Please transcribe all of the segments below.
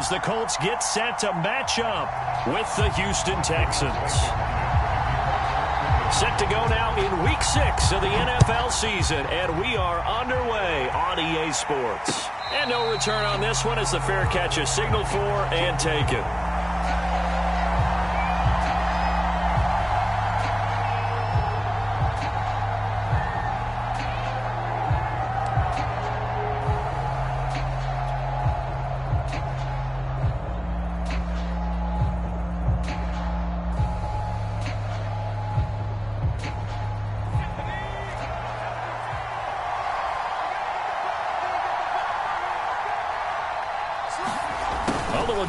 as the Colts get set to match up with the Houston Texans. Set to go now in Week 6 of the NFL season, and we are underway on EA Sports. And no return on this one as the fair catch is signaled for and taken.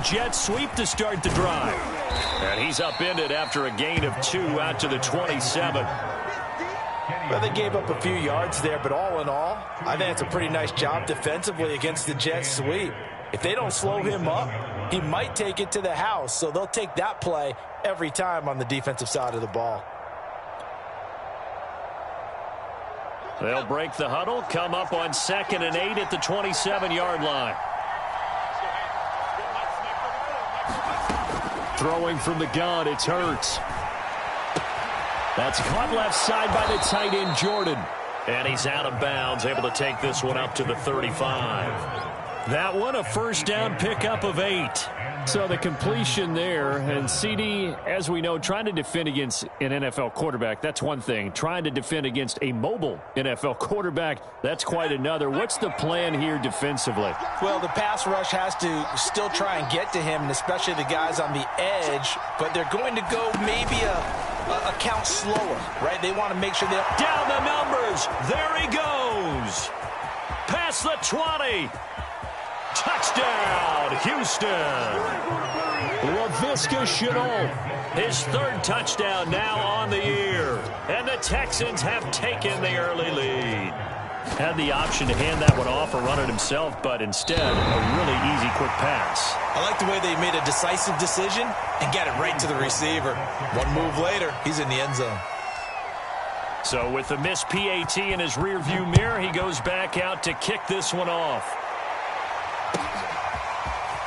Jet sweep to start the drive. And he's upended after a gain of 2 out to the 27. Well, they gave up a few yards there, but all in all, I think it's a pretty nice job defensively against the jet sweep. If they don't slow him up, he might take it to the house, so they'll take that play every time on the defensive side of the ball. They'll break the huddle, come up on 2nd and 8 at the 27-yard line. Throwing from the gun, it's Hurts. That's caught left side by the tight end, Jordan. And he's out of bounds, able to take this one up to the 35. That one, a first down pickup of 8. So the completion there, and CD, as we know, trying to defend against an NFL quarterback, that's one thing. Trying to defend against a mobile NFL quarterback, that's quite another. What's the plan here defensively? Well, the pass rush has to still try and get to him, and especially the guys on the edge, but they're going to go maybe a count slower, right? They want to make sure they're down the numbers. There he goes. Past the 20. Touchdown, Houston. Laviska Shenault, his 3rd touchdown now on the year. And the Texans have taken the early lead. Had the option to hand that one off or run it himself, but instead, a really easy, quick pass. I like the way they made a decisive decision and got it right to the receiver. One move later, he's in the end zone. So with the missed PAT in his rearview mirror, he goes back out to kick this one off.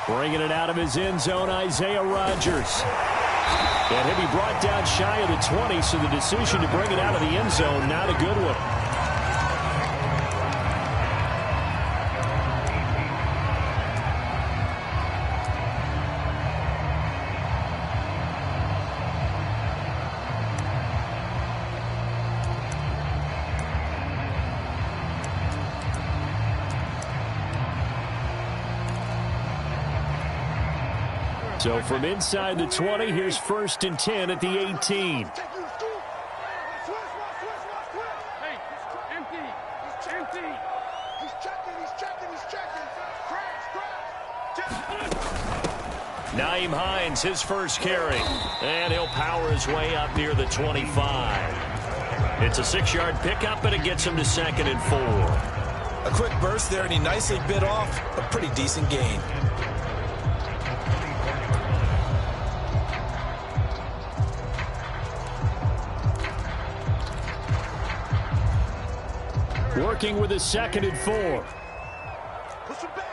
Bringing it out of his end zone, Isaiah Rodgers. And he'll be brought down shy of the 20, so the decision to bring it out of the end zone, not a good one. So from inside the 20, here's 1st and 10 at the 18. Nyheim Hines, his first carry. And he'll power his way up near the 25. It's a 6-yard pickup, and it gets him to 2nd and 4. A quick burst there, and he nicely bit off a pretty decent gain. Working with a 2nd and 4. Push him back.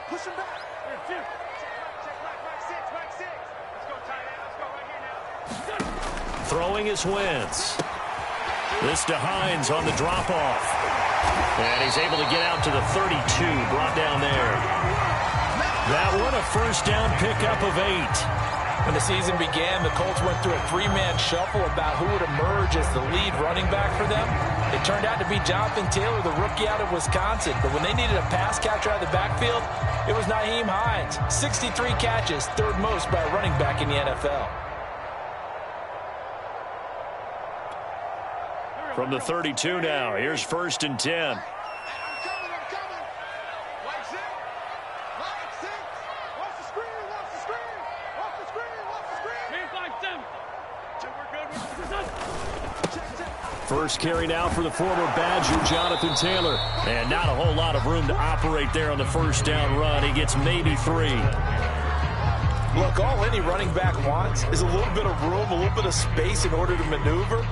Push him back. Check right 6. Let's go, tight end. Let's go right here now. Throwing his Wentz. This to Hines on the drop-off. And he's able to get out to the 32, brought down there. That one, a first down pickup of 8. When the season began, the Colts went through a 3-man shuffle about who would emerge as the lead running back for them. It turned out to be Jonathan Taylor, the rookie out of Wisconsin. But when they needed a pass catcher out of the backfield, it was Nyheim Hines. 63 catches, 3rd most by a running back in the NFL. From the 32 now, here's 1st and 10. First carry now for the former Badger, Jonathan Taylor. And not a whole lot of room to operate there on the first down run. He gets maybe 3. Look, all any running back wants is a little bit of room, a little bit of space in order to maneuver.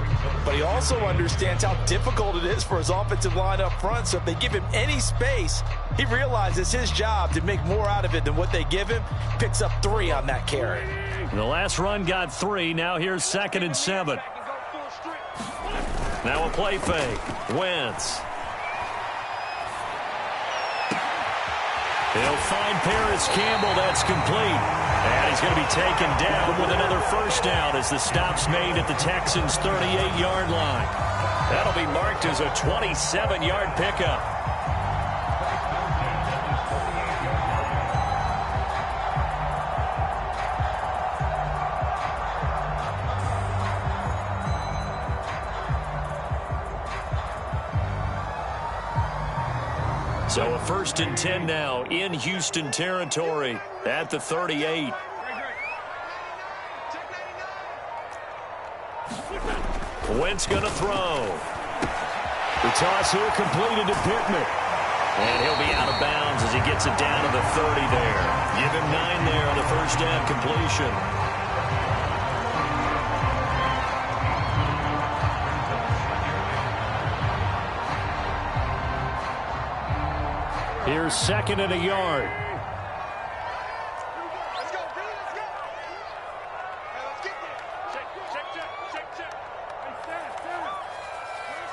But he also understands how difficult it is for his offensive line up front. So if they give him any space, he realizes his job to make more out of it than what they give him. Picks up 3 on that carry. The last run got 3. Now here's 2nd and 7. Now a play fake. Wentz. He'll find Paris Campbell. That's complete. And he's going to be taken down with another first down as the stop's made at the Texans' 38-yard line. That'll be marked as a 27-yard pickup. So a 1st and 10 now in Houston territory at the 38. Wentz going to throw. The toss here completed to Pittman. And he'll be out of bounds as he gets it down to the 30 there. Give him 9 there on the first down completion. Here's 2nd and a yard. Let's go, Bree, let's go. Let's get there. Check. Hey,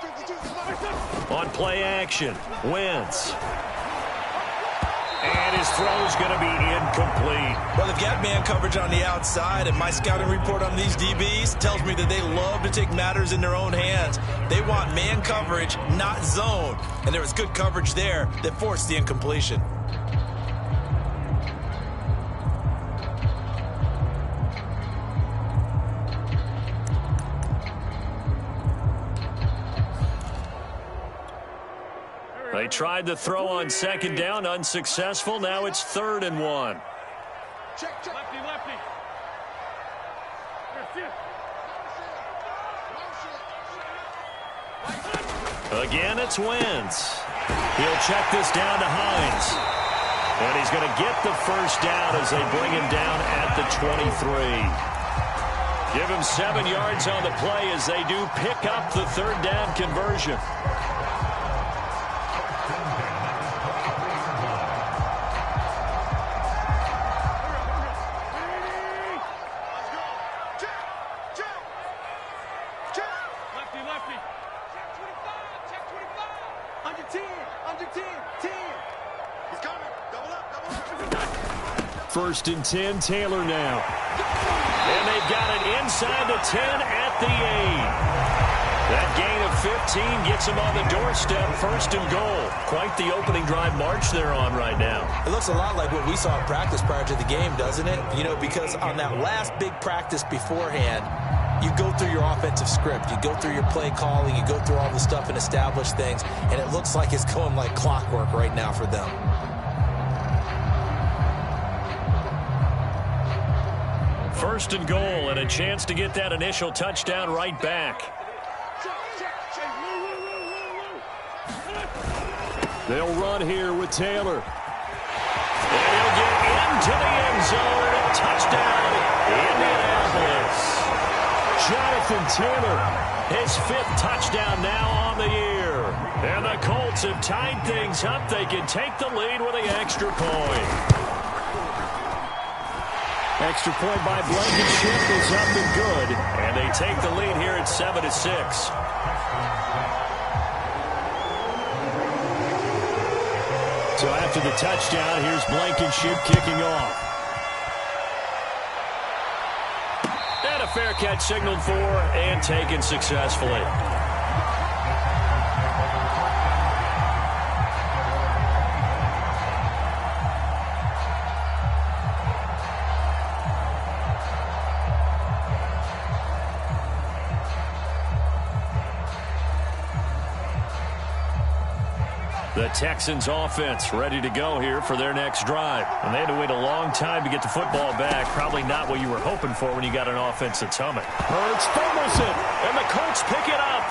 52. On play action, Wentz. And his throw's going to be incomplete. Well, they've got man coverage on the outside, and my scouting report on these DBs tells me that they love to take matters in their own hands. They want man coverage, not zone. And there was good coverage there that forced the incompletion. They tried the throw on 2nd down, unsuccessful. Now it's 3rd and 1. Check. Lefty. Again, it's Wentz. He'll check this down to Hines. And he's going to get the first down as they bring him down at the 23. Give him 7 yards on the play as they do pick up the 3rd down conversion. First and 10, Taylor now. And they've got it inside the 10 at the 8. That gain of 15 gets them on the doorstep, 1st and goal. Quite the opening drive march they're on right now. It looks a lot like what we saw in practice prior to the game, doesn't it? You know, because on that last big practice beforehand, you go through your offensive script. You go through your play calling. You go through all the stuff and establish things. And it looks like it's going like clockwork right now for them. First and goal and a chance to get that initial touchdown right back. They'll run here with Taylor. And he'll get into the end zone. Touchdown, Indianapolis. Jonathan Taylor, his 5th touchdown now on the year. And the Colts have tied things up. They can take the lead with the extra point. Extra point by Blankenship is up and good. And they take the lead here at 7-6. So after the touchdown, here's Blankenship kicking off. And a fair catch signaled for and taken successfully. The Texans offense ready to go here for their next drive. And they had to wait a long time to get the football back. Probably not what you were hoping for when you got an offense that's humming. Hurts fumbles it, and the Colts pick it up.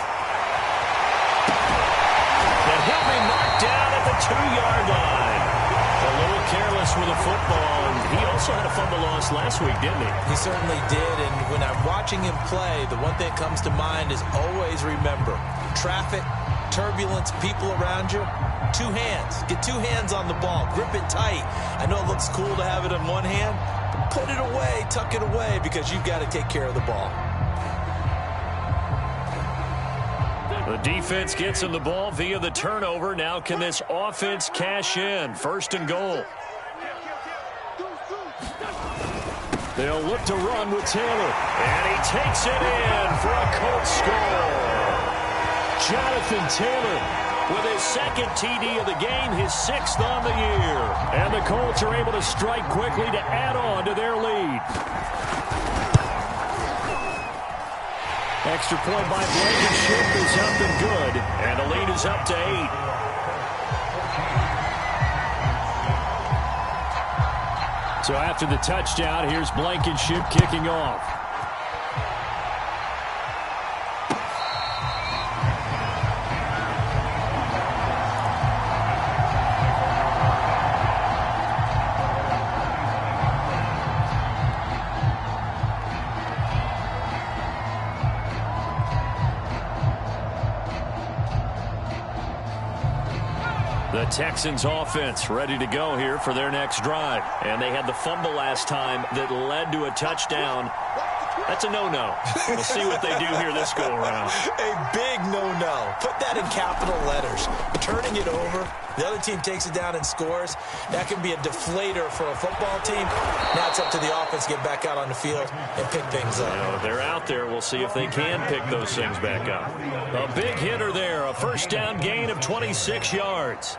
And he'll be knocked down at the 2-yard line. A little careless Colts with a football. And he also had a fumble loss last week, didn't he? He certainly did, and when I'm watching him play, the one thing that comes to mind is always remember, traffic, turbulence, people around you, two hands. Get two hands on the ball. Grip it tight. I know it looks cool to have it in one hand, but put it away, tuck it away, because you've got to take care of the ball. The defense gets him the ball via the turnover. Now can this offense cash in? First and goal. They'll look to run with Taylor. And he takes it in for a Colts score. Jonathan Taylor with his second TD of the game, his 6th on the year. And the Colts are able to strike quickly to add on to their lead. Extra point by Blankenship is up and good. And the lead is up to 8. So after the touchdown, here's Blankenship kicking off. The Texans offense ready to go here for their next drive. And they had the fumble last time that led to a touchdown. That's a no-no. We'll see what they do here this go-around. A big no-no. Put that in capital letters. Turning it over, the other team takes it down and scores. That can be a deflator for a football team. Now it's up to the offense to get back out on the field and pick things up. You know, they're out there. We'll see if they can pick those things back up. A big hitter there. A first down gain of 26 yards.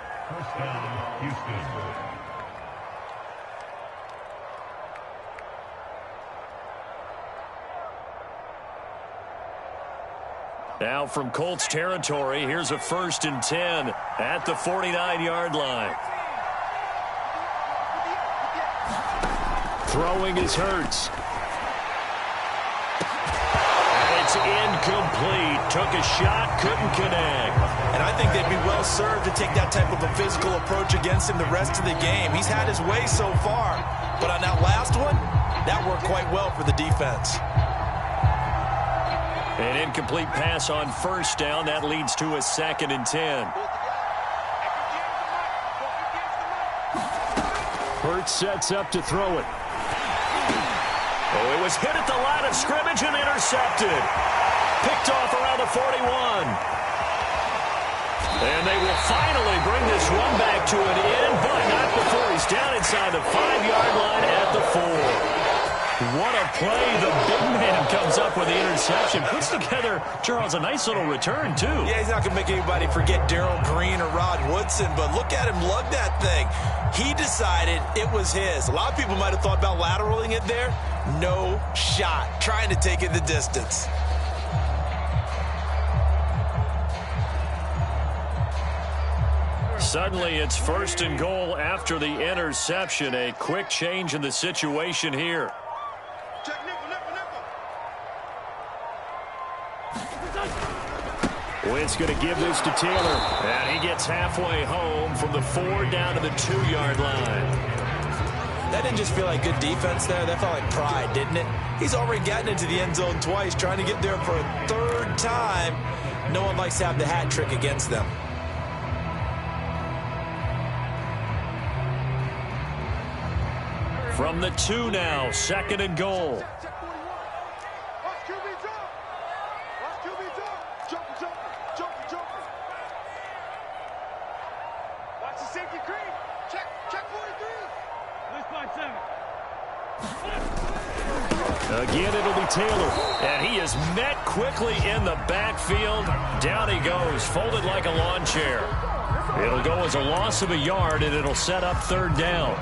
Now from Colts territory, here's a 1st and 10 at the 49-yard line. Throwing is Hurts. And it's incomplete. Took a shot, couldn't connect. And I think they'd be well served to take that type of a physical approach against him the rest of the game. He's had his way so far, but on that last one, that worked quite well for the defense. An incomplete pass on first down. That leads to a 2nd and 10. Hurts sets up to throw it. Oh, it was hit at the line of scrimmage and intercepted. Picked off around the 41. And they will finally bring this one back to an end, but not before he's down inside the 5-yard line at the 4. What a play. The big man comes up with the interception. Puts together, Charles, a nice little return, too. Yeah, he's not going to make anybody forget Darrell Green or Rod Woodson, but look at him lug that thing. He decided it was his. A lot of people might have thought about lateraling it there. No shot. Trying to take it the distance. Suddenly, it's 1st and goal after the interception. A quick change in the situation here. Wentz going to give this to Taylor. And he gets halfway home from the 4 down to the 2-yard line. That didn't just feel like good defense there. That felt like pride, didn't it? He's already gotten into the end zone twice, trying to get there for a 3rd time. No one likes to have the hat trick against them. From the 2 now, 2nd and goal. Watch the safety creep. Check 43. Let's find 7. Again, it'll be Taylor. And he is met quickly in the backfield. Down he goes, folded like a lawn chair. It'll go as a loss of a yard, and it'll set up 3rd down.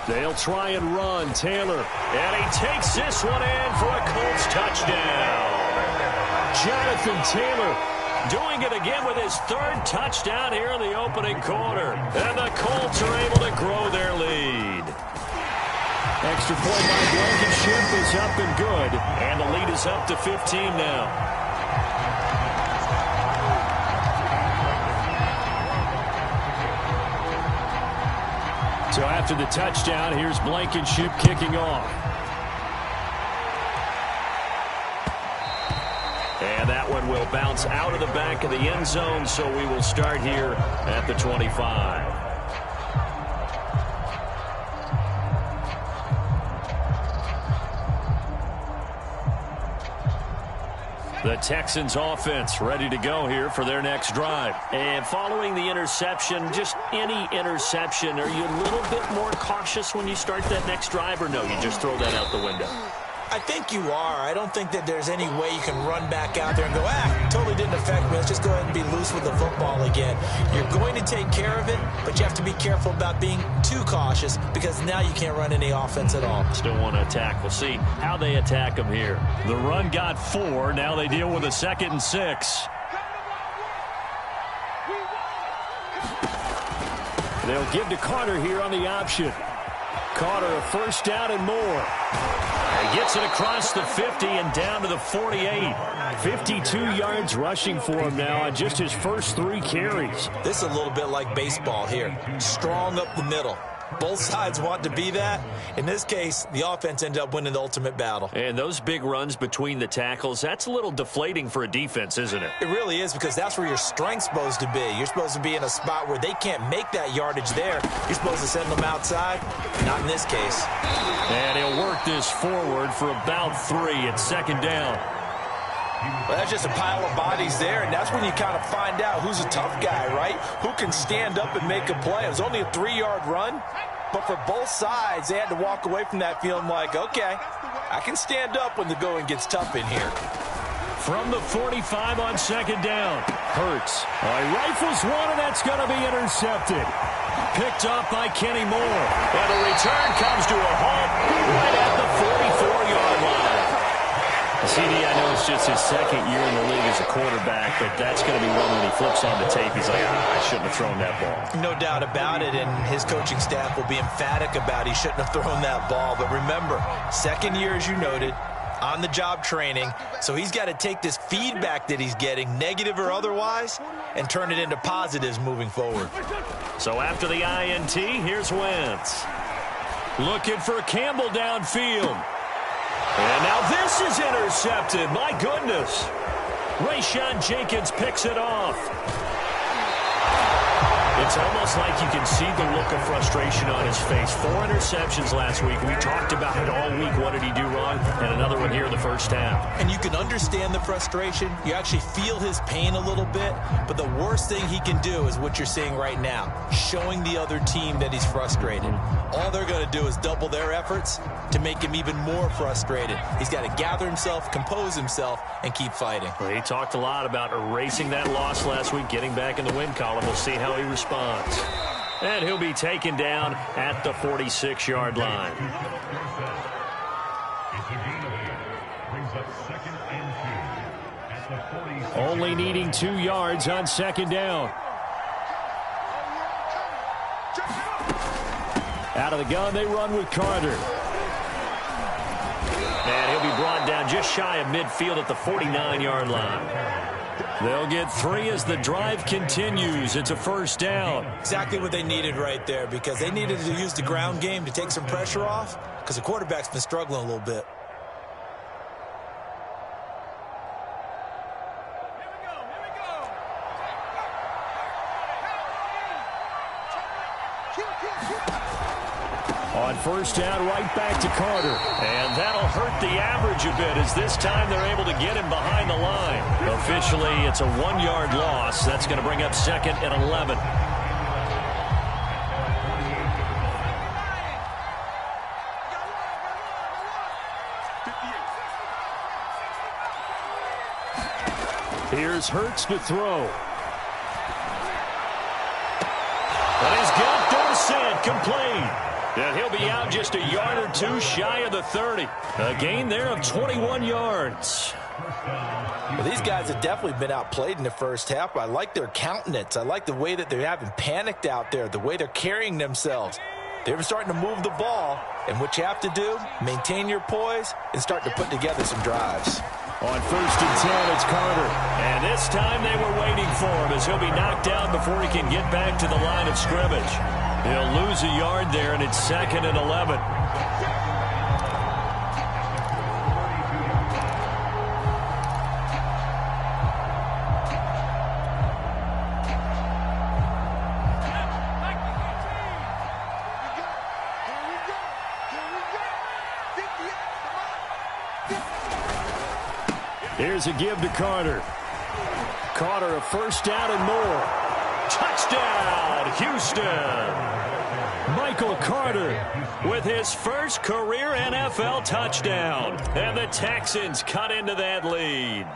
They'll try and run. Taylor. And he takes this one in for a Colts touchdown. Jonathan Taylor doing it again with his 3rd touchdown here in the opening quarter. And the Colts are able to grow their lead. Extra point by Blankenship is up and good. And the lead is up to 15 now. So after the touchdown, here's Blankenship kicking off. And that one will bounce out of the back of the end zone, so we will start here at the 25. The Texans offense ready to go here for their next drive. And following the interception, just any interception, are you a little bit more cautious when you start that next drive, or no, you just throw that out the window? I think you are. I don't think that there's any way you can run back out there and go, totally didn't affect me. Let's just go ahead and be loose with the football again. You're going to take care of it, but you have to be careful about being too cautious because now you can't run any offense at all. Still want to attack. We'll see how they attack them here. The run got 4. Now they deal with a 2nd and 6. They'll give to Carter here on the option. Carter, a first down and more. He gets it across the 50 and down to the 48. 52 yards rushing for him now on just his first 3 carries. This is a little bit like baseball here. Strong up the middle. Both sides want to be that. In this case, the offense ended up winning the ultimate battle. And those big runs between the tackles, that's a little deflating for a defense, isn't it? It really is, because that's where your strength's supposed to be. You're supposed to be in a spot where they can't make that yardage there. You're supposed to send them outside. Not in this case. And he'll work this forward for about 3 at 2nd down. Well, that's just a pile of bodies there, and that's when you kind of find out who's a tough guy, right? Who can stand up and make a play. It was only a 3-yard run, but for both sides, they had to walk away from that feeling like, okay, I can stand up when the going gets tough in here. From the 45 on 2nd down, Hurts. He rifles one, and that's going to be intercepted. Picked up by Kenny Moore. And the return comes to a halt right at the 44-yard line. CD, I know it's just his 2nd year in the league as a quarterback, but that's going to be one when he flips on the tape. He's like, I shouldn't have thrown that ball. No doubt about it, and his coaching staff will be emphatic about he shouldn't have thrown that ball. But remember, 2nd year, as you noted, on-the-job training, so he's got to take this feedback that he's getting, negative or otherwise, and turn it into positives moving forward. So after the INT, here's Wentz. Looking for Campbell downfield. And now this is intercepted. My goodness. Rayshawn Jenkins picks it off. It's almost like you can see the look of frustration on his face. 4 interceptions last week. We talked about it all week. What did he do wrong? And another one here in the first half. And you can understand the frustration. You actually feel his pain a little bit. But the worst thing he can do is what you're seeing right now, showing the other team that he's frustrated. All they're going to do is double their efforts to make him even more frustrated. He's got to gather himself, compose himself, and keep fighting. Well, he talked a lot about erasing that loss last week, getting back in the win column. We'll see how he responds. And he'll be taken down at the 46-yard line. Only needing 2 yards on 2nd down. Out of the gun, they run with Carter. And he'll be brought down just shy of midfield at the 49-yard line. They'll get 3 as the drive continues. It's a first down. Exactly what they needed right there, because they needed to use the ground game to take some pressure off, because the quarterback's been struggling a little bit. On first down, right back to Carter. And that'll hurt the average a bit, as this time they're able to get him behind the line. Officially, it's a 1-yard loss. That's going to bring up 2nd and 11. Here's Hurts to throw. And he's got Dorsett complete. And he'll be out just a yard or 2 shy of the 30. A gain there of 21 yards. Well, these guys have definitely been outplayed in the first half. I like their countenance. I like the way that they haven't panicked out there, the way they're carrying themselves. They were starting to move the ball, and what you have to do, maintain your poise and start to put together some drives. On 1st and 10, it's Carter. And this time they were waiting for him as he'll be knocked down before he can get back to the line of scrimmage. He'll lose a yard there, and it's 2nd and 11. Here's a give to Carter. Carter, a 1st down and more. Touchdown, Houston. Michael Carter with his first career NFL touchdown. And the Texans cut into that lead.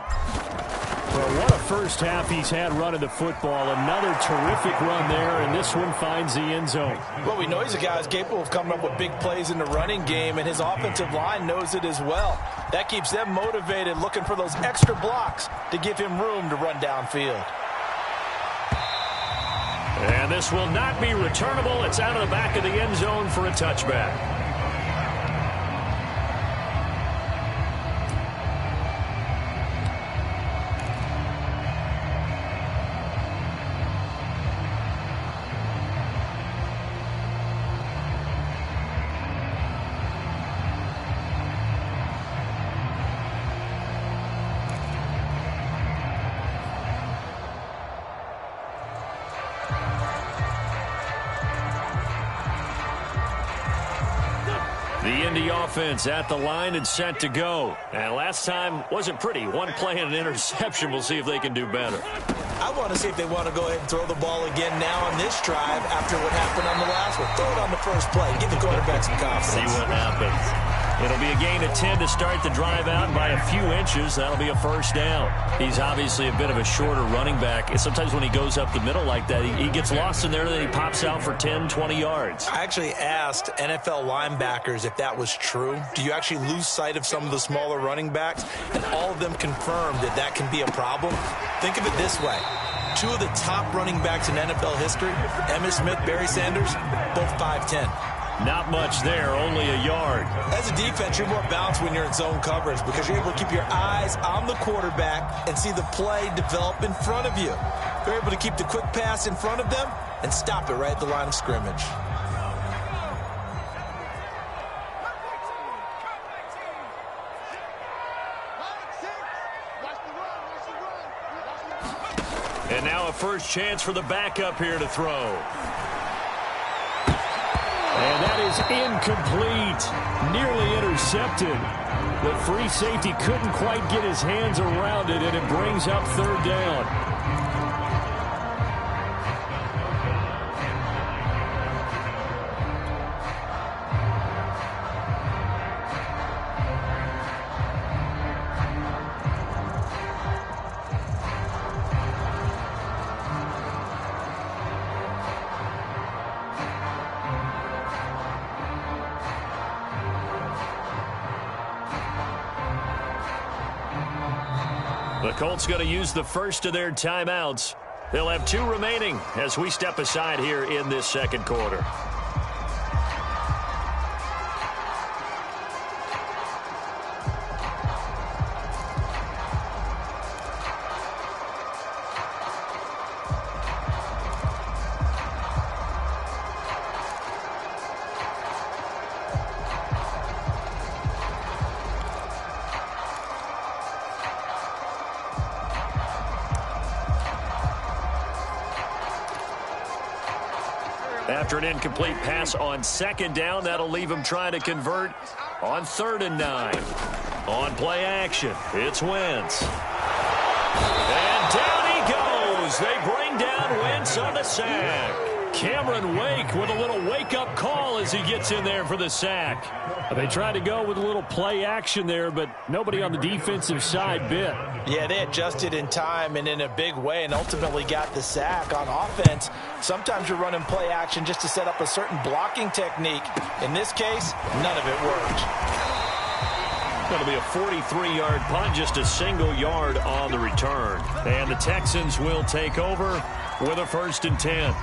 Well, what a first half he's had running the football. Another terrific run there, and this one finds the end zone. Well, we know he's a guy who's capable of coming up with big plays in the running game, and his offensive line knows it as well. That keeps them motivated, looking for those extra blocks to give him room to run downfield. And this will not be returnable. It's out of the back of the end zone for a touchback. The Indy offense at the line and set to go. And last time wasn't pretty. One play and an interception. We'll see if they can do better. I want to see if they want to go ahead and throw the ball again now on this drive after what happened on the last one. Throw it on the first play. Give the quarterback some confidence. See what happens. It'll be a gain of 10 to start the drive out. By a few inches, that'll be a 1st down. He's obviously a bit of a shorter running back. And sometimes when he goes up the middle like that, he gets lost in there, and then he pops out for 10, 20 yards. I actually asked NFL linebackers if that was true. Do you actually lose sight of some of the smaller running backs? And all of them confirmed that that can be a problem. Think of it this way. 2 of the top running backs in NFL history, Emmitt Smith, Barry Sanders, both 5'10". Not much there, only a yard. As a defense, you're more balanced when you're in zone coverage because you're able to keep your eyes on the quarterback and see the play develop in front of you. You're able to keep the quick pass in front of them and stop it right at the line of scrimmage. And now a first chance for the backup here to throw. And that is incomplete. Nearly intercepted. The free safety couldn't quite get his hands around it, and it brings up 3rd down. The Colts going to use the first of their timeouts. They'll have 2 remaining as we step aside here in this 2nd quarter. After an incomplete pass on 2nd down, that'll leave him trying to convert on 3rd and 9. On play action, it's Wentz. And down he goes. They bring down Wentz on the sack. Cameron Wake with a little wake-up call as he gets in there for the sack. They tried to go with a little play action there, but nobody on the defensive side bit. Yeah, they adjusted in time and in a big way and ultimately got the sack. On offense, sometimes you're running play action just to set up a certain blocking technique. In this case, none of it worked. That'll be a 43-yard punt, just a single yard on the return. And the Texans will take over with a 1st and 10.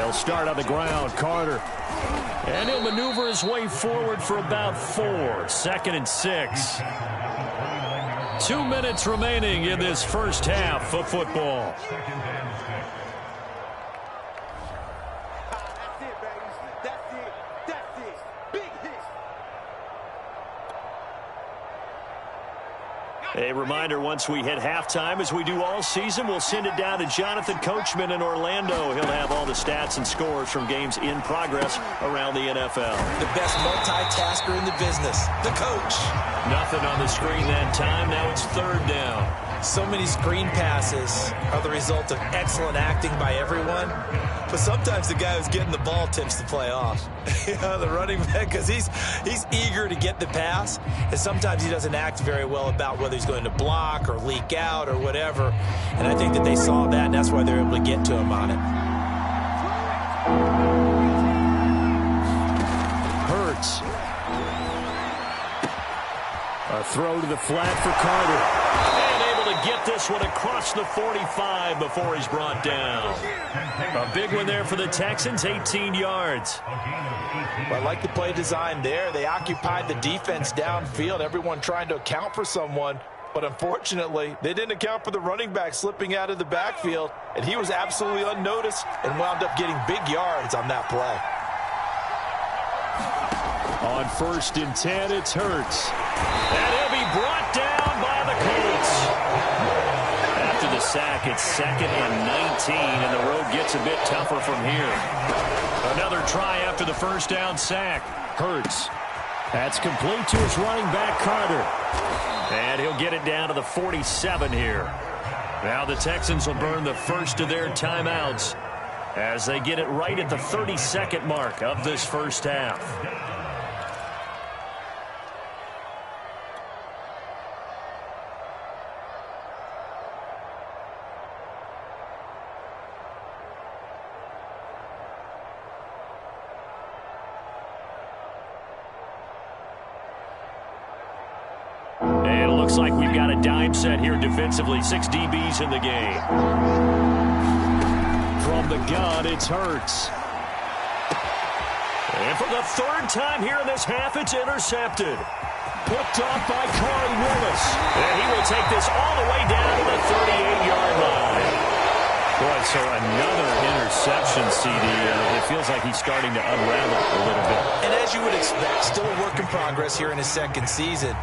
They'll start on the ground. Carter. And he'll maneuver his way forward for about 4. 2nd and 6. 2 minutes remaining in this first half of football. A reminder, once we hit halftime, as we do all season, we'll send it down to Jonathan Coachman in Orlando. He'll have all the stats and scores from games in progress around the NFL. The best multitasker in the business, the coach. Nothing on the screen that time. Now it's 3rd down. So many screen passes are the result of excellent acting by everyone. But sometimes the guy who's getting the ball tips the play off. The running back, because he's eager to get the pass, and sometimes he doesn't act very well about whether he's going to block or leak out or whatever. And I think that they saw that, and that's why they're able to get to him on it. Hurts. A throw to the flat for Carter. And able to get this one across the 45 before he's brought down. A big one there for the Texans, 18 yards. Well, I like the play design there. They occupied the defense downfield, everyone trying to account for someone. But unfortunately, they didn't account for the running back slipping out of the backfield, and he was absolutely unnoticed and wound up getting big yards on that play. On 1st and 10, it's Hurts. And he'll be brought down by the Colts. After the sack, it's 2nd and 19, and the road gets a bit tougher from here. Another try after the first down sack. Hurts. That's complete to his running back, Carter. And he'll get it down to the 47 here. Now the Texans will burn the first of their timeouts as they get it right at the 32nd mark of this first half. Looks like we've got a dime set here defensively. 6 DBs in the game. From the gun, it's Hurts. And for the 3rd time here in this half, it's intercepted. Picked off by Corey Willis. And he will take this all the way down to the 38-yard line. Boy, so another interception, CD. It feels like he's starting to unravel a little bit. And as you would expect, still a work in progress here in his 2nd season.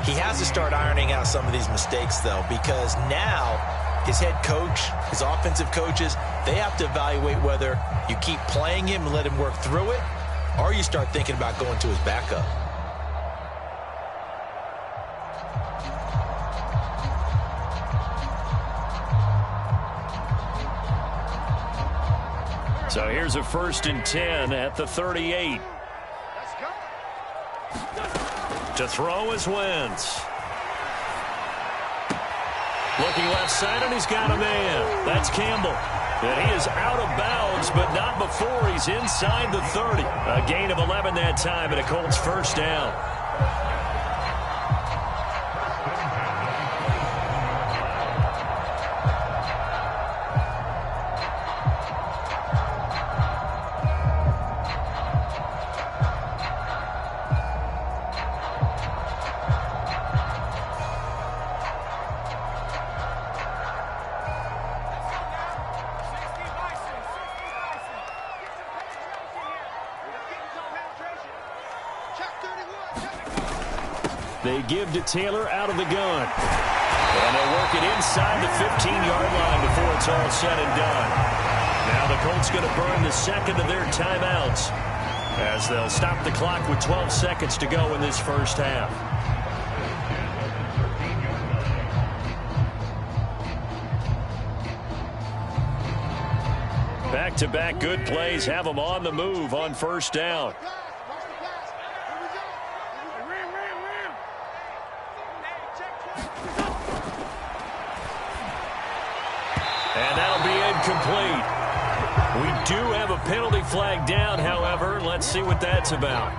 He has to start ironing out some of these mistakes, though, because now his head coach, his offensive coaches, they have to evaluate whether you keep playing him and let him work through it, or you start thinking about going to his backup. So here's a 1st and 10 at the 38. To throw is Wentz. Looking left side, and he's got a man. That's Campbell. And he is out of bounds, but not before he's inside the 30. A gain of 11 that time, and a Colts first down. They give to Taylor out of the gun. And they'll work it inside the 15-yard line before it's all said and done. Now the Colts going to burn the 2nd of their timeouts as they'll stop the clock with 12 seconds to go in this first half. Back-to-back good plays have them on the move on 1st down. And that'll be incomplete. We do have a penalty flag down, however. Let's see what that's about.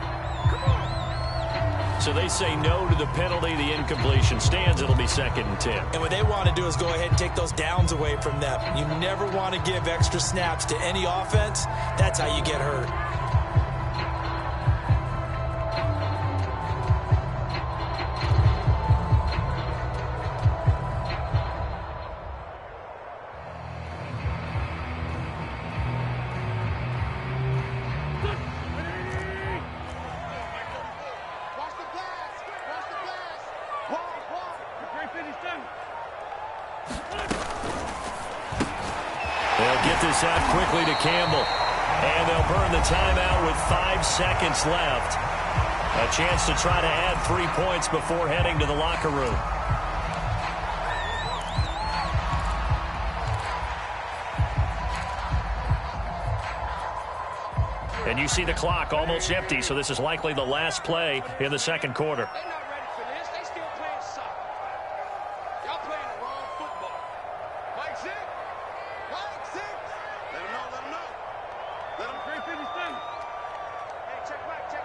So they say no to the penalty. The incompletion stands. It'll be 2nd and 10. And what they want to do is go ahead and take those downs away from them. You never want to give extra snaps to any offense. That's how you get hurt. They'll get this out quickly to Campbell. And they'll burn the timeout with 5 seconds left. A chance to try to add 3 points before heading to the locker room. And you see the clock almost empty, so this is likely the last play in the second quarter. They're not ready for this. They still playing soccer. Y'all playing the wrong football. Mike 6. Mike 6. Let him know. Let him know. Let him 352. Hey, check Mike 6.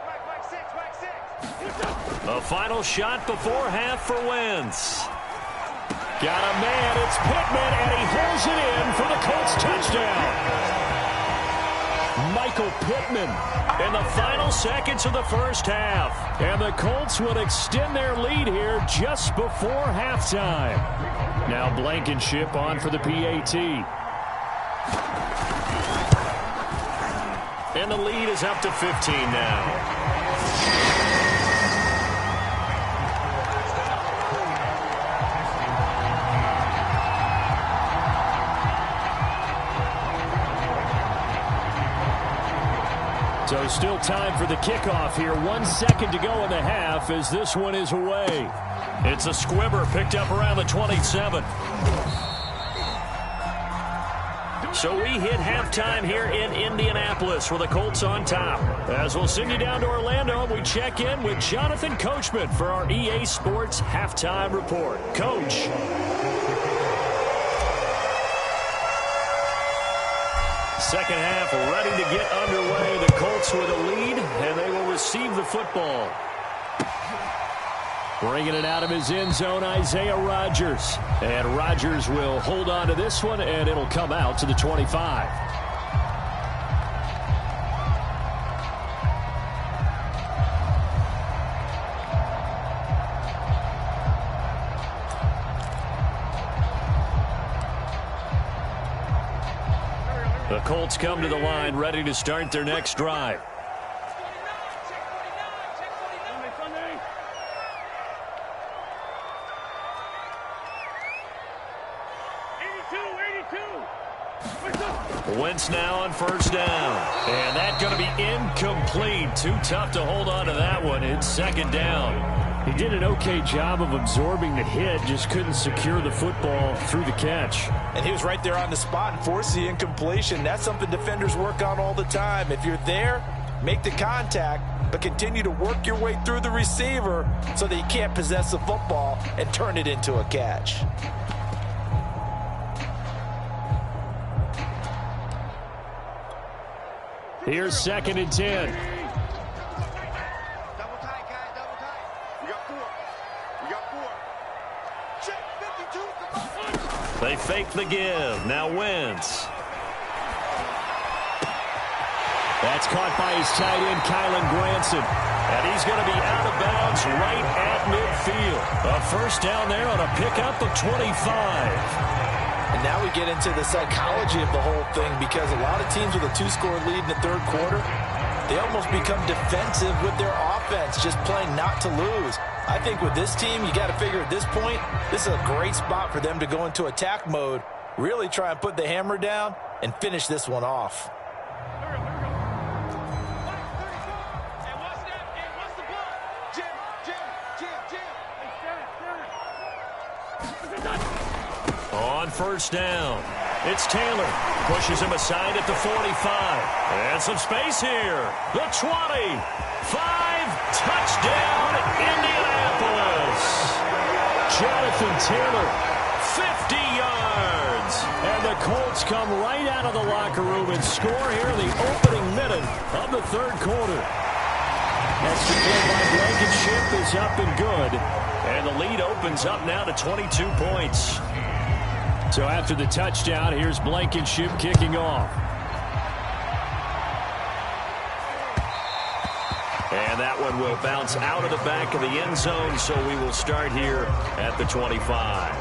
Mike 6. A final shot before half for Wentz. Got a man. It's Pittman, and he holds it in for the Colts touchdown. Michael Pittman in the final seconds of the first half. And the Colts would extend their lead here just before halftime. Now Blankenship on for the PAT. And the lead is up to 15 now. So still time for the kickoff here. 1 second to go in the half as this one is away. It's a squibber picked up around the 27. So we hit halftime here in Indianapolis with the Colts on top. As we'll send you down to Orlando, we check in with Jonathan Coachman for our EA Sports Halftime Report. Coach. Second half ready to get underway. The Colts with a lead, and they will receive the football. Bringing it out of his end zone, Isaiah Rodgers. And Rodgers will hold on to this one, and it'll come out to the 25. The Colts come to the line, ready to start their next drive. Wentz now on first down. And that's going to be incomplete. Too tough to hold on to that one. It's second down. He did an okay job of absorbing the hit, just couldn't secure the football through the catch. And he was right there on the spot and forced the incompletion. That's something defenders work on all the time. If you're there, make the contact, but continue to work your way through the receiver so that you can't possess the football and turn it into a catch. Here's 2nd and 10. They fake the give. Now Wentz. That's caught by his tight end, Kylan Granson. And he's going to be out of bounds right at midfield. A first down there on a pickup of 25. And now we get into the psychology of the whole thing, because a lot of teams with a 2-score lead in the third quarter, they almost become defensive with their offense, just playing not to lose. I think with this team, you got to figure at this point, this is a great spot for them to go into attack mode, really try and put the hammer down and finish this one off. On first down, it's Taylor. Pushes him aside at the 45. And some space here. The 20. 5. Touchdown, Indianapolis. Jonathan Taylor, 50 yards. And the Colts come right out of the locker room and score here in the opening minute of the third quarter. Extra point by Blankenship is up and good. And the lead opens up now to 22 points. So after the touchdown, here's Blankenship kicking off. And that one will bounce out of the back of the end zone, so we will start here at the 25.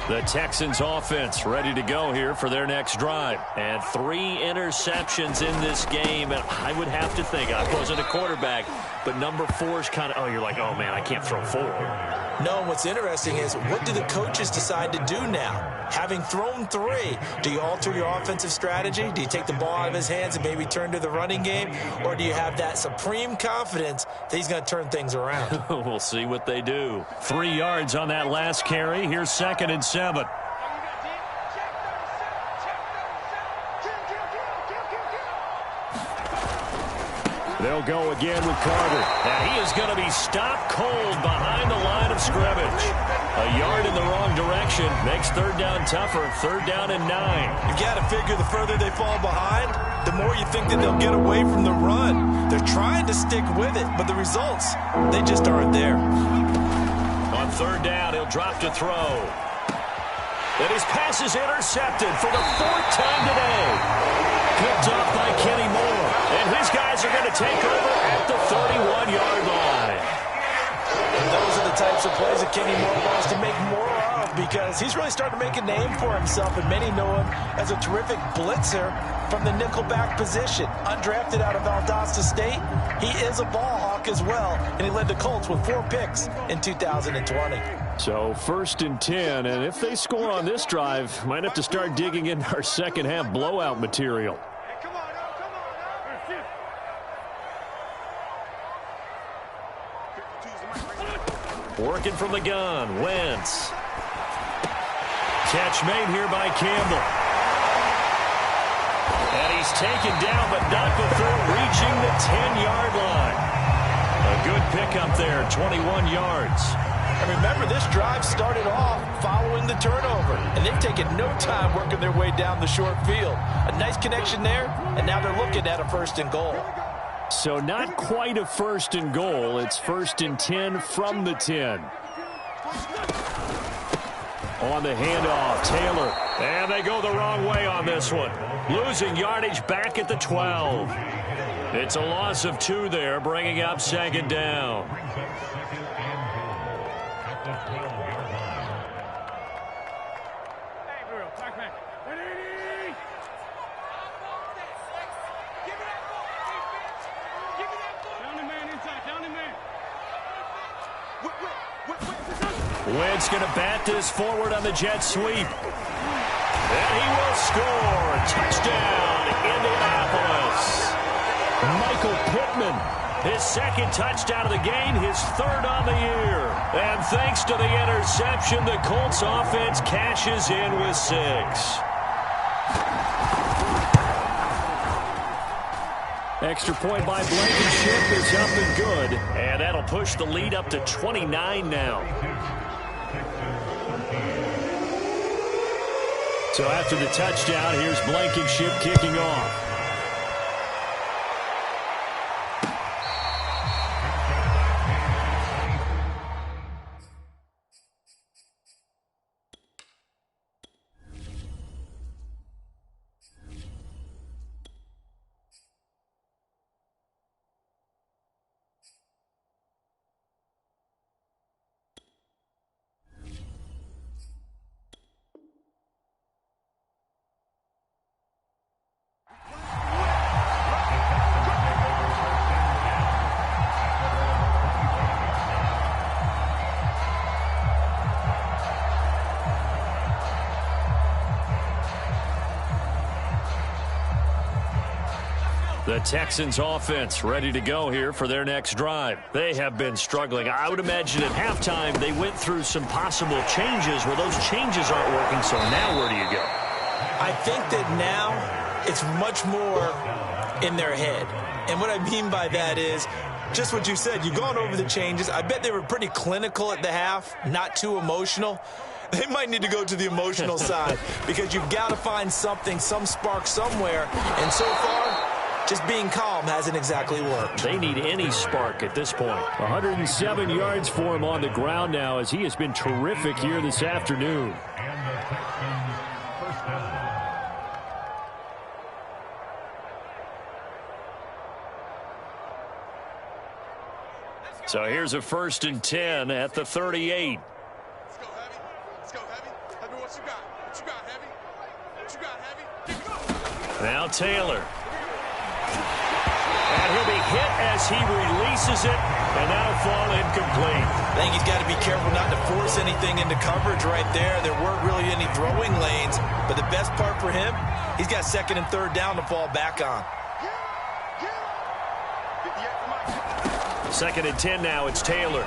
The Texans offense ready to go here for their next drive. And 3 interceptions in this game. And I would have to think, I wasn't a quarterback, but number 4 is kind of, oh, you're like, oh, man, I can't throw 4. No, what's interesting is what do the coaches decide to do now? Having thrown 3, do you alter your offensive strategy? Do you take the ball out of his hands and maybe turn to the running game? Or do you have that supreme confidence that he's going to turn things around? We'll see what they do. 3 yards on that last carry. Here's 2nd and 7. They'll go again with Carter. And he is going to be stopped cold behind the line of scrimmage. A yard in the wrong direction makes 3rd down tougher. 3rd down and 9. You've got to figure the further they fall behind, the more you think that they'll get away from the run. They're trying to stick with it, but the results, they just aren't there. On 3rd down, he'll drop to throw. And his pass is intercepted for the 4th time today. Picked off by Kenny Moore. And his guys are going to take over at the 31-yard line. And those are the types of plays that Kenny Moore wants to make more of because he's really starting to make a name for himself, and many know him as a terrific blitzer from the nickelback position. Undrafted out of Valdosta State, he is a ball hawk as well, and he led the Colts with 4 picks in 2020. So 1st and 10, and if they score on this drive, might have to start digging into our second half blowout material. Working from the gun, Wentz. Catch made here by Campbell. And he's taken down, but not before reaching the 10-yard line. A good pickup there, 21 yards. And remember, this drive started off following the turnover, and they've taken no time working their way down the short field. A nice connection there, and now they're looking at a 1st and goal. So not quite a 1st and goal. It's 1st and 10 from the 10. On the handoff, Taylor. And they go the wrong way on this one. Losing yardage back at the 12. It's a loss of 2 there, bringing up 2nd down. Wentz going to bat this forward on the jet sweep. And he will score. Touchdown, Indianapolis. Michael Pittman, his 2nd touchdown of the game, his 3rd on the year. And thanks to the interception, the Colts offense cashes in with 6. Extra point by Blankenship is up and good. And that'll push the lead up to 29 now. So after the touchdown, here's Blankenship kicking off. The Texans offense ready to go here for their next drive. They have been struggling. I would imagine at halftime they went through some possible changes where those changes aren't working, so now where do you go? I think that now it's much more in their head. And what I mean by that is just what you said. You've gone over the changes. I bet they were pretty clinical at the half, not too emotional. They might need to go to the emotional side because you've got to find something, some spark somewhere. And so far, just being calm hasn't exactly worked. They need any spark at this point. 107 yards for him on the ground now as he has been terrific here this afternoon. So here's a 1st and 10 at the 38. Let's go, Heavy. Let's go, Heavy. Heavy, what you got? What you got, Heavy? What you got, Heavy? Keep it going. Now Taylor. And he'll be hit as he releases it, and that'll fall incomplete. I think he's got to be careful not to force anything into coverage right there. There weren't really any throwing lanes, but the best part for him, he's got 2nd and 3rd down to fall back on. 2nd and 10 now. It's Taylor.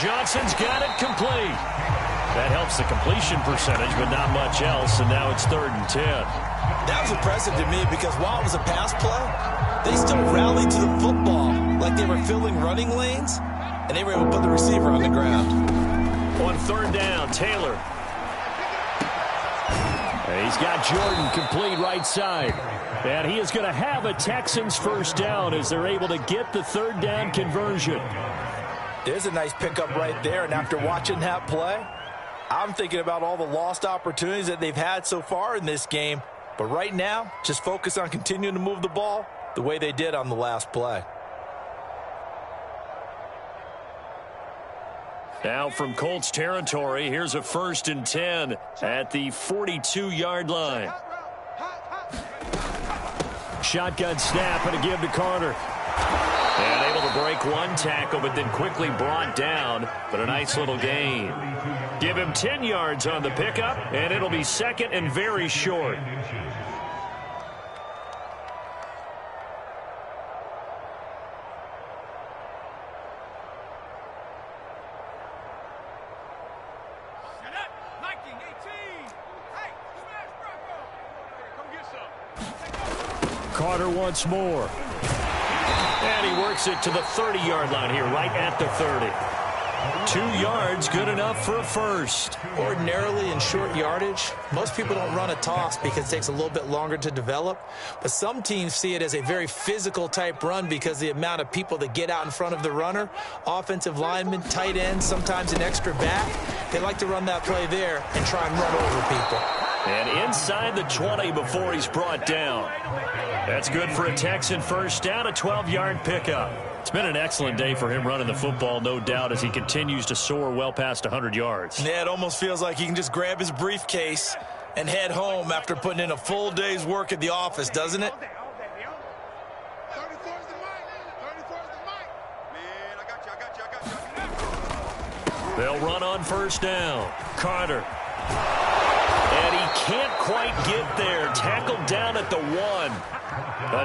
Johnson's got it complete. That helps the completion percentage, but not much else, and now it's 3rd and 10. That was impressive to me because while it was a pass play, they still rallied to the football like they were filling running lanes, and they were able to put the receiver on the ground. On 3rd down, Taylor. And he's got Jordan complete right side. And he is going to have a Texans 1st down as they're able to get the 3rd down conversion. There's a nice pickup right there, and after watching that play, I'm thinking about all the lost opportunities that they've had so far in this game. But right now, just focus on continuing to move the ball the way they did on the last play. Now from Colts territory, here's a 1st and 10 at the 42-yard line. Shotgun snap and a give to Carter. And able to break one tackle, but then quickly brought down. But a nice little gain. Give him 10 yards on the pickup, and it'll be 2nd and very short. Carter once more. And he works it to the 30-yard line here, right at the 30. 2 yards, good enough for a first. Ordinarily in short yardage, most people don't run a toss because it takes a little bit longer to develop. But some teams see it as a very physical type run because the amount of people that get out in front of the runner, offensive linemen, tight ends, sometimes an extra back. They like to run that play there and try and run over people. And inside the 20 before he's brought down. That's good for a Texan first down, a 12-yard pickup. It's been an excellent day for him running the football, no doubt, as he continues to soar well past 100 yards. Yeah, it almost feels like he can just grab his briefcase and head home after putting in a full day's work at the office, doesn't it? 34's the mic. 34's the mic. Man, I got you. They'll run on 1st down. Carter. And he can't quite get there. Tackled down at the 1.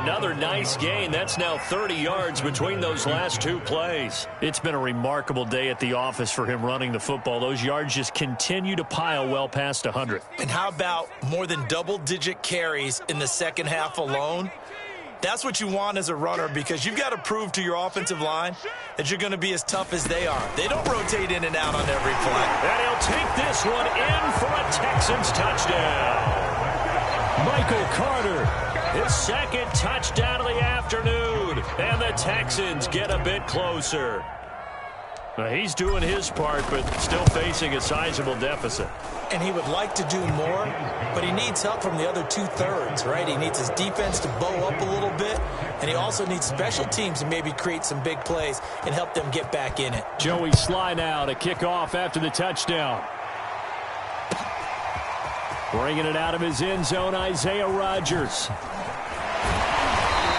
Another nice gain. That's now 30 yards between those last 2 plays. It's been a remarkable day at the office for him running the football. Those yards just continue to pile well past 100. And how about more than double-digit carries in the second half alone? That's what you want as a runner because you've got to prove to your offensive line that you're going to be as tough as they are. They don't rotate in and out on every play. And he'll take this one in for a Texans touchdown. Michael Carter, his 2nd touchdown of the afternoon. And the Texans get a bit closer. He's doing his part, but still facing a sizable deficit. And he would like to do more, but he needs help from the other 2/3, right? He needs his defense to bow up a little bit, and he also needs special teams to maybe create some big plays and help them get back in it. Joey Sly now to kick off after the touchdown. Bringing it out of his end zone, Isaiah Rodgers.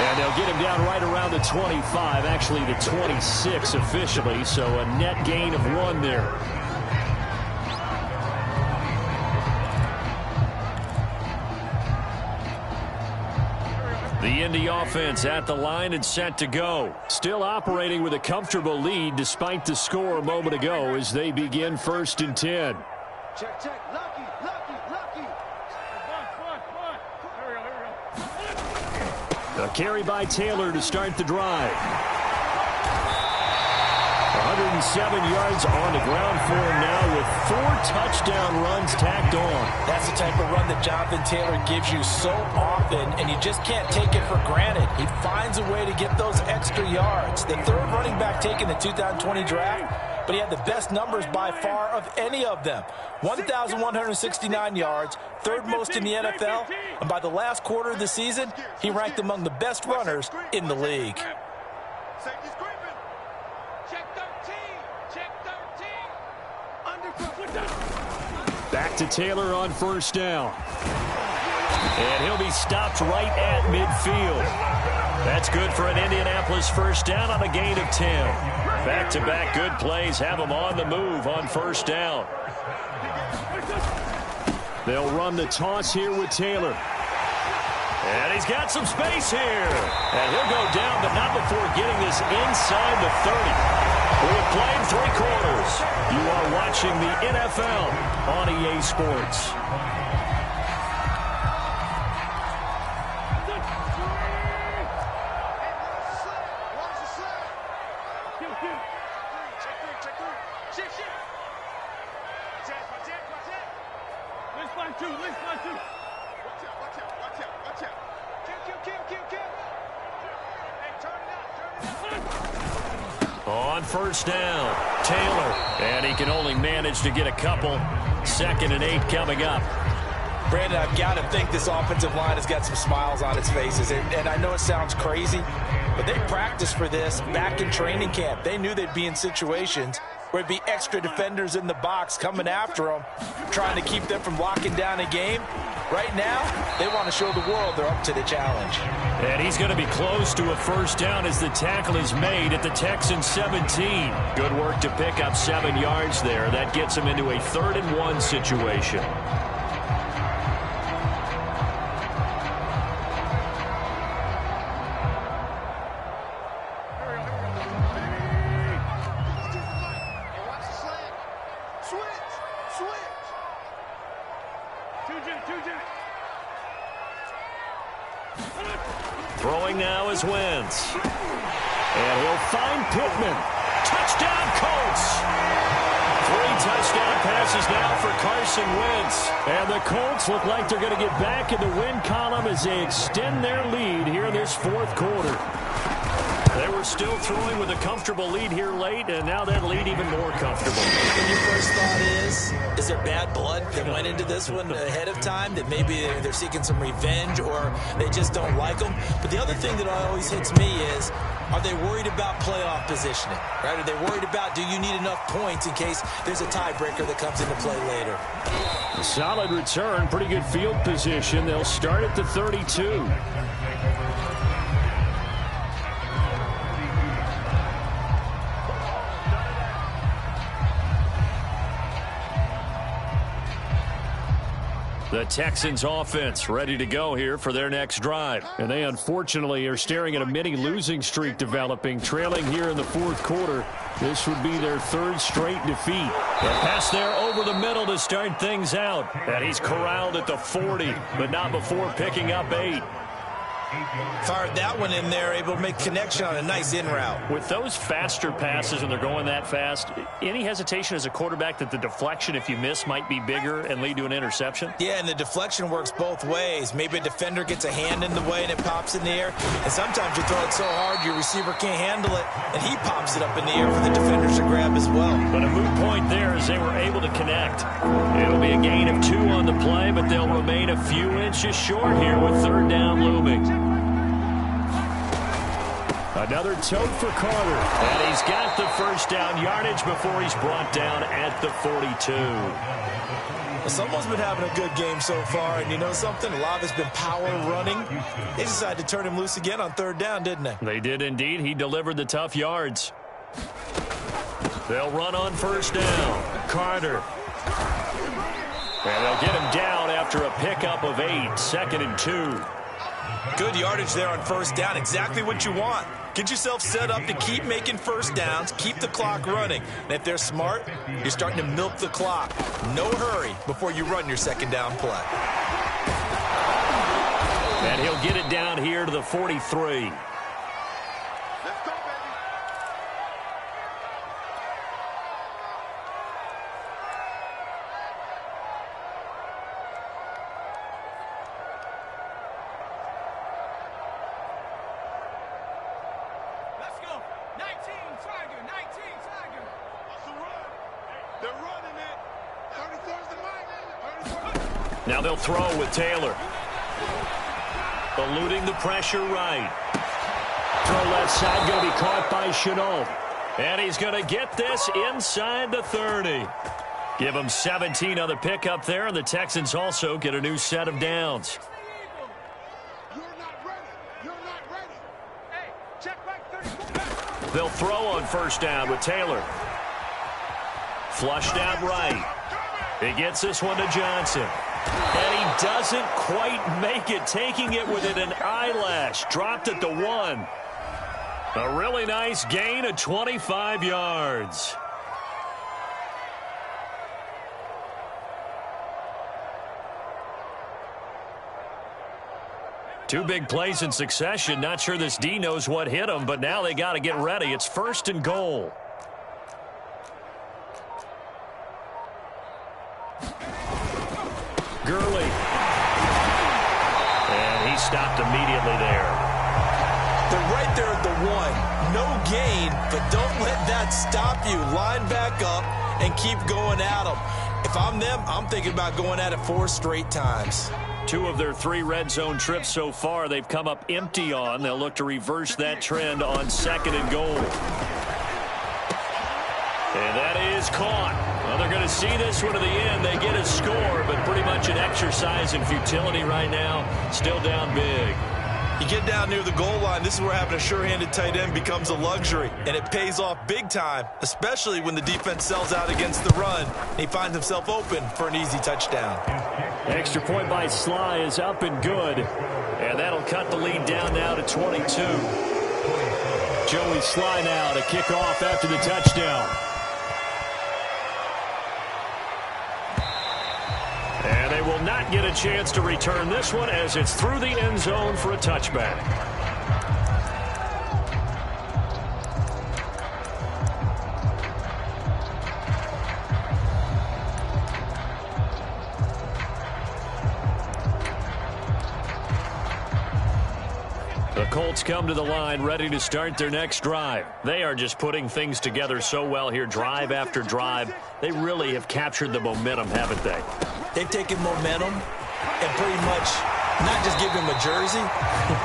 And they'll get him down right around the 25, actually the 26 officially, so a net gain of 1 there. The Indy offense at the line and set to go. Still operating with a comfortable lead despite the score a moment ago as they begin 1st and 10. Check, check. Lucky, lucky, lucky. A A carry by Taylor to start the drive. 107 yards on the ground for him now with 4 touchdown runs tacked on. That's the type of run that Jonathan Taylor gives you so often, and you just can't take it for granted. He finds a way to get those extra yards. The third running back taken in the 2020 draft, but he had the best numbers by far of any of them. 1,169 yards, third most in the NFL, and by the last quarter of the season, he ranked among the best runners in the league. Back to Taylor on first down. And he'll be stopped right at midfield. That's good for an Indianapolis first down on a gain of 10. Back-to-back good plays have them on the move on first down. They'll run the toss here with Taylor. And he's got some space here. And he'll go down, but not before getting this inside the 30. We have played 3 quarters. You are watching the NFL on EA Sports. On first down, Taylor, and he can only manage to get a couple. 2nd and 8 coming up. Brandon, I've got to think this offensive line has got some smiles on its faces, and I know it sounds crazy, but they practiced for this back in training camp. They knew they'd be in situations where it'd be extra defenders in the box coming after them, trying to keep them from locking down a game. Right now, they want to show the world they're up to the challenge. And he's going to be close to a first down as the tackle is made at the Texans 17. Good work to pick up 7 yards there. That gets him into a 3rd and 1 situation. Throwing now is Wentz. And he'll find Pittman. Touchdown, Colts! 3 touchdown passes now for Carson Wentz. And the Colts look like they're going to get back in the win column as they extend their lead here in this 4th quarter. They were still throwing with a comfortable lead here late, and now that lead even more comfortable. And your first thought is there bad blood that went into this one ahead of time, that maybe they're seeking some revenge or they just don't like them? But the other thing that always hits me is, are they worried about playoff positioning? Right? Are they worried about, do you need enough points in case there's a tiebreaker that comes into play later? A solid return, pretty good field position. They'll start at the 32. The Texans offense ready to go here for their next drive. And they unfortunately are staring at a mini losing streak developing, trailing here in the 4th quarter. This would be their 3rd straight defeat. A pass there over the middle to start things out. And he's corralled at the 40, but not before picking up 8. Fired that one in there, able to make connection on a nice in route. With those faster passes when they're going that fast, any hesitation as a quarterback that the deflection, if you miss, might be bigger and lead to an interception? Yeah, and the deflection works both ways. Maybe a defender gets a hand in the way and it pops in the air. And sometimes you throw it so hard your receiver can't handle it, and he pops it up in the air for the defenders to grab as well. But a moot point there as they were able to connect. It'll be a gain of 2 on the play, but they'll remain a few inches short here with 3rd down looming. Another tote for Carter, and he's got the first down yardage before he's brought down at the 42. Well, someone's been having a good game so far, and you know something? A lot has been power running. They decided to turn him loose again on 3rd down, didn't they? They did indeed. He delivered the tough yards. They'll run on first down. Carter. And they'll get him down after a pickup of 8, 2nd and 2. Good yardage there on first down. Exactly what you want. Get yourself set up to keep making first downs, keep the clock running. And if they're smart, you're starting to milk the clock. No hurry before you run your 2nd down play. And he'll get it down here to the 43. Let's go, baby. Let's go. 19 Tiger, 19 Tiger. That's a run. They're running it. 34's the mic. 34. Now they'll throw with Taylor. Eluding the pressure right. Throw left side, going to be caught by Chenault. And he's going to get this inside the 30. Give him 17 on the pickup there, and the Texans also get a new set of downs. You're not ready. You're not ready. Hey, check back 34. They'll throw on first down with Taylor. Flushed out right. He gets this one to Johnson. And he doesn't quite make it, taking it within an eyelash. Dropped it to 1. A really nice gain of 25 yards. Two big plays in succession. Not sure this D knows what hit him, but now they got to get ready. It's 1st and goal. Gurley. And he stopped immediately there. They're right there at the 1. No gain, but don't let that stop you. Line back up and keep going at them. If I'm them, I'm thinking about going at it 4 straight times. 2 of their 3 red zone trips so far they've come up empty on. They'll look to reverse that trend on 2nd and goal. And that is caught. Well, they're going to see this one to the end. They get a score, but pretty much an exercise in futility right now. Still down big. You get down near the goal line, this is where having a sure-handed tight end becomes a luxury, and it pays off big time, especially when the defense sells out against the run, and he finds himself open for an easy touchdown. Extra point by Sly is up and good, and that'll cut the lead down now to 22. Joey Sly now to kick off after the touchdown. And they will not get a chance to return this one as it's through the end zone for a touchback. The Colts come to the line ready to start their next drive. They are just putting things together so well here, drive after drive. They really have captured the momentum, haven't they? They've taken momentum and pretty much not just give him a jersey,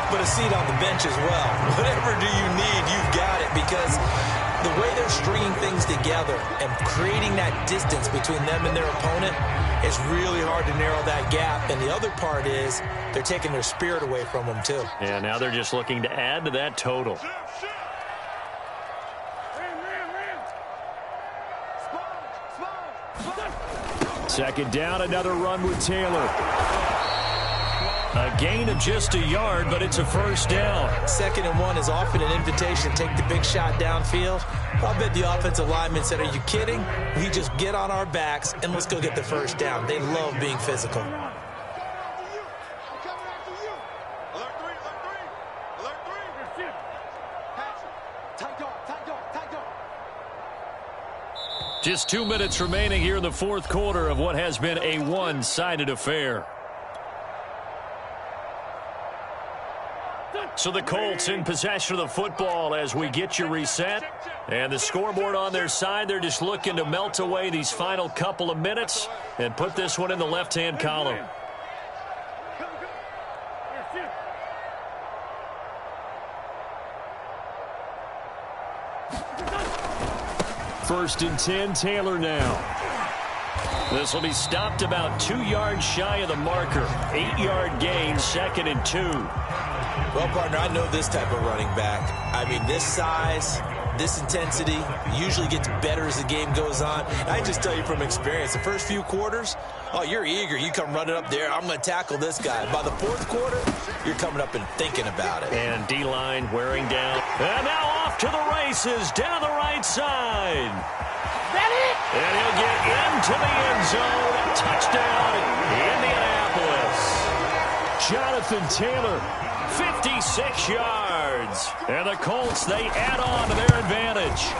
but a seat on the bench as well. Whatever do you need, you've got it, because the way they're stringing things together and creating that distance between them and their opponent, it's really hard to narrow that gap. And the other part is they're taking their spirit away from them, too. Yeah, now they're just looking to add to that total. Second down, another run with Taylor. A gain of just a yard, but it's a first down. 2nd and 1 is often an invitation to take the big shot downfield. I'll bet the offensive lineman said, are you kidding? We just get on our backs and let's go get the first down. They love being physical. Just 2 minutes remaining here in the 4th quarter of what has been a one-sided affair. So the Colts in possession of the football as we get you reset. And the scoreboard on their side, they're just looking to melt away these final couple of minutes and put this one in the left-hand column. First and 10, Taylor now. This will be stopped about 2 yards shy of the marker. 8-yard gain, 2nd and 2. Well, partner, I know this type of running back. I mean, this size, this intensity usually gets better as the game goes on. I just tell you from experience, the first few quarters, oh, you're eager. You come running up there, I'm going to tackle this guy. By the 4th quarter, you're coming up and thinking about it. And D-line wearing down. And now off to the races down the right side. That it? And he'll get into the end zone. Touchdown, Indianapolis. Jonathan Taylor, 56 yards. And the Colts, they add on to their advantage.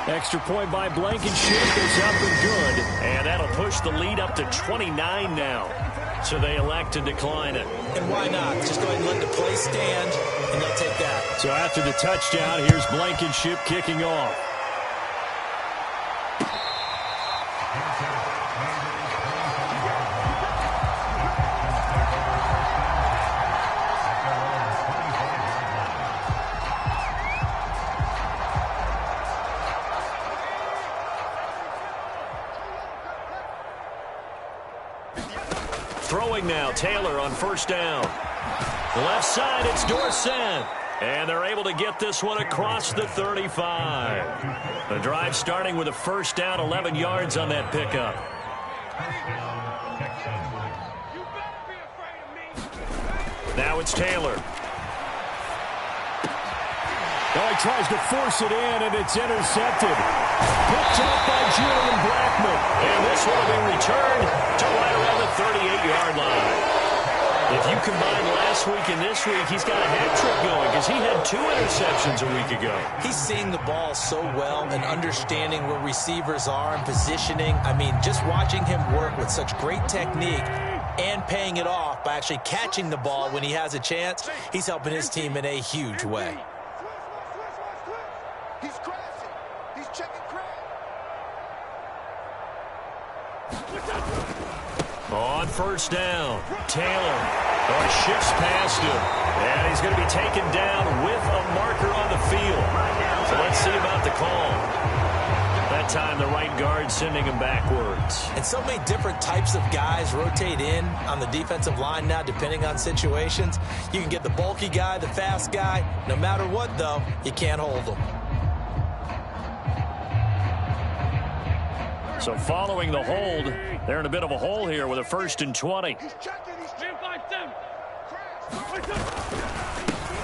Extra point by Blankenship is up and good. And that'll push the lead up to 29 now. So they elect to decline it. And why not? Just go ahead and let the play stand, and they'll take that. So after the touchdown, here's Blankenship kicking off. Throwing now, Taylor on first down. The left side, it's Dorsett. And they're able to get this one across the 35. The drive starting with a first down, 11 yards on that pickup. Now it's Taylor. Oh, he tries to force it in, and it's intercepted. Picked up by Julian Blackman. And this one will be returned to right around the 38-yard line. If you combine last week and this week, he's got a hat trick going because he had 2 interceptions a week ago. He's seeing the ball so well and understanding where receivers are and positioning. I mean, just watching him work with such great technique and paying it off by actually catching the ball when he has a chance, he's helping his team in a huge way. He's crashing. He's checking crash. On first down, Taylor shifts past him, and he's going to be taken down with a marker on the field. So let's see about the call. That time, the right guard sending him backwards. And so many different types of guys rotate in on the defensive line now, depending on situations. You can get the bulky guy, the fast guy. No matter what, though, you can't hold them. So following the hold, they're in a bit of a hole here with a 1st and 20.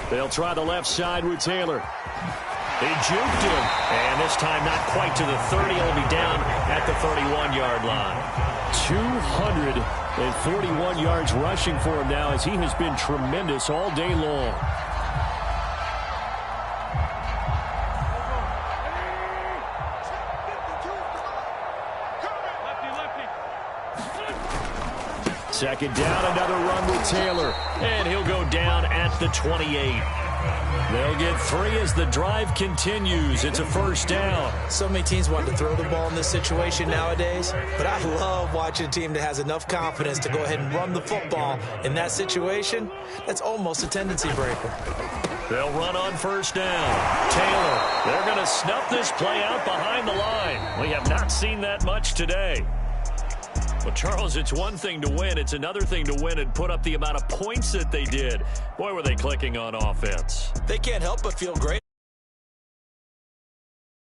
They'll try the left side with Taylor. He juked him, and this time not quite to the 30. He'll be down at the 31-yard line. 241 yards rushing for him now as he has been tremendous all day long. Second down, another run with Taylor. And he'll go down at the 28. They'll get 3 as the drive continues. It's a first down. So many teams want to throw the ball in this situation nowadays, but I love watching a team that has enough confidence to go ahead and run the football. In that situation, that's almost a tendency breaker. They'll run on first down. Taylor, they're going to snuff this play out behind the line. We have not seen that much today. Well, Charles, it's one thing to win. It's another thing to win and put up the amount of points that they did. Boy, were they clicking on offense. They can't help but feel great.